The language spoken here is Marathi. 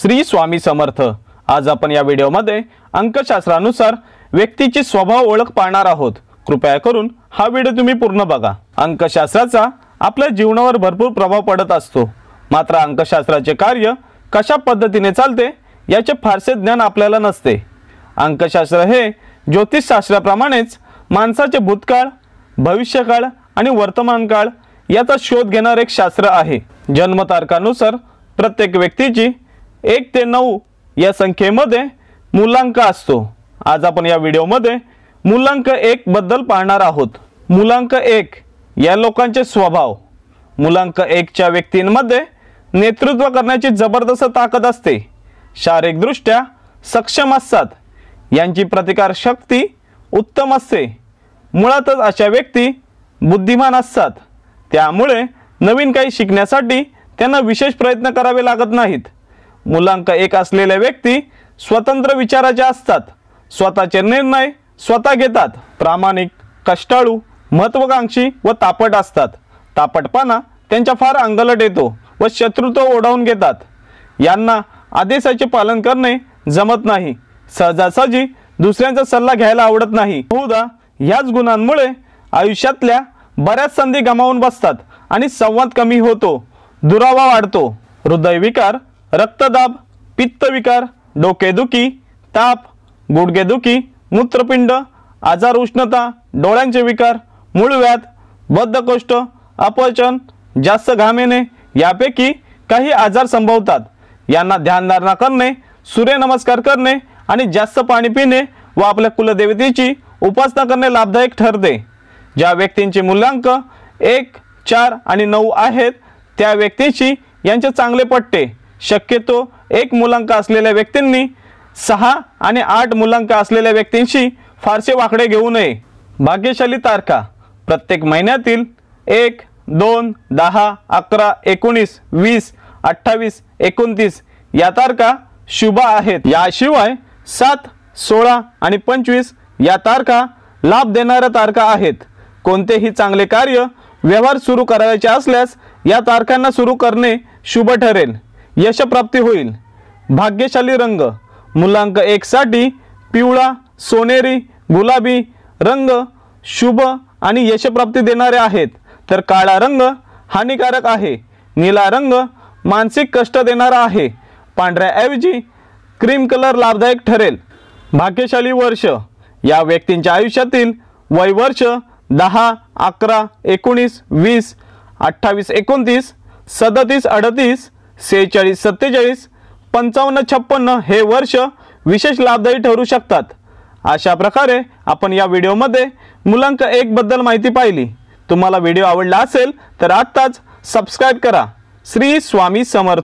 श्री स्वामी समर्थ। आज आपण या व्हिडिओमध्ये अंकशास्त्रानुसार व्यक्तीची स्वभाव ओळख पाहणार आहोत। कृपया करून हा व्हिडिओ तुम्ही पूर्ण बघा। अंकशास्त्राचा आपल्या जीवनावर भरपूर प्रभाव पडत असतो, मात्र अंकशास्त्राचे कार्य कशा पद्धतीने चालते याचे फारसे ज्ञान आपल्याला नसते। अंकशास्त्र हे ज्योतिषशास्त्राप्रमाणेच माणसाचे भूतकाळ, भविष्यकाळ आणि वर्तमानकाळ याचा शोध घेणार एक शास्त्र आहे। जन्मतारखानुसार प्रत्येक व्यक्तीची 1 ते 9 या संख्येमध्ये मूलांक असतो। आज आपण या व्हिडिओमध्ये मूलांक 1 बद्दल पाहणार आहोत। मूलांक 1 या लोकांचे स्वभाव। मूलांक 1 च्या व्यक्तींमध्ये नेतृत्व करण्याची जबरदस्त ताकद असते। शारीरिकदृष्ट्या सक्षम असतात। यांची प्रतिकार शक्ती उत्तम असते। मुळातच अशा व्यक्ती बुद्धिमान असतात, त्यामुळे नवीन काही शिकण्यासाठी त्यांना विशेष प्रयत्न करावे लागत नाहीत। मूलांक 1 असलेल्या व्यक्ती स्वतंत्र विचाराचे असतात। स्वतःचे निर्णय स्वतः घेतात। प्रामाणिक, कष्टाळू, महत्त्वाकांक्षी व तापट असतात। तापटपणा त्यांच्या फार अंगलट येतो व शत्रुत्व ओढावून घेतात। यांना आदेशाचे पालन करणे जमत नाही। सहजासहजी दुसऱ्यांचा सल्ला घ्यायला आवडत नाही। बहुधा ह्याच गुणांमुळे आयुष्यातल्या बऱ्याच संधी गमावून बसतात आणि संवाद कमी होतो, दुरावा वाढतो। हृदयविकार, रक्तदाब, पित्तविकार, डोकेदुखी, ताप, गुडघेदुखी, मूत्रपिंड आजार, उष्णता, डोळ्यांचे विकार, मूळव्याध, बद्धकोष्ठ, अपचन, जास्त घाम येणे यापैकी काही आजार संभवतात। यांना ध्यानधारणा करणे, सूर्यनमस्कार करणे आणि जास्त पाणी पिणे व आपल्या कुलदेवतेची उपासना करणे लाभदायक ठरते। ज्या व्यक्तींचे मूलांक 1, 4 आणि 9 आहेत त्या व्यक्तींशी यांचे चांगले पटते। शक्यतो 1 मूलांक असलेल्या व्यक्तींनी 6 आणि 8 मूलांक असलेल्या व्यक्तींशी फारसे वाकडे घेऊ नये। भाग्यशाली तारखा। प्रत्येक महिन्यातील 1, 2, 10, 11, 19, 20, 28, 29 या तारखा शुभ आहेत। याशिवाय 7, 16 आणि 25 या तारखा लाभ देणाऱ्या तारखा आहेत। कोणतेही चांगले कार्य, व्यवहार सुरू करायचे असल्यास या तारखांना सुरू करणे शुभ ठरेल। यशप्राप्ती होईल। भाग्यशाली रंग। मूलांक 1 साठी पिवळा, सोनेरी, गुलाबी रंग शुभ आणि यशप्राप्ती देणारे आहेत, तर काळा रंग हानिकारक आहे। निळा रंग मानसिक कष्ट देणारा आहे। पांढऱ्याऐवजी क्रीम कलर लाभदायक ठरेल। भाग्यशाली वर्ष। या व्यक्तींच्या आयुष्यातील वय वर्ष 10, 11, 19, 20, 28, 29, 37, 38, 46, 47, 55, 56 हे वर्ष विशेष लाभदायी ठरू शकतात। अशा प्रकारे आपण या व्हिडिओमध्ये मूलांक 1 बद्दल माहिती पाहिली। तुम्हाला व्हिडिओ आवडला असेल तर आत्ताच सबस्क्राइब करा। श्री स्वामी समर्थ।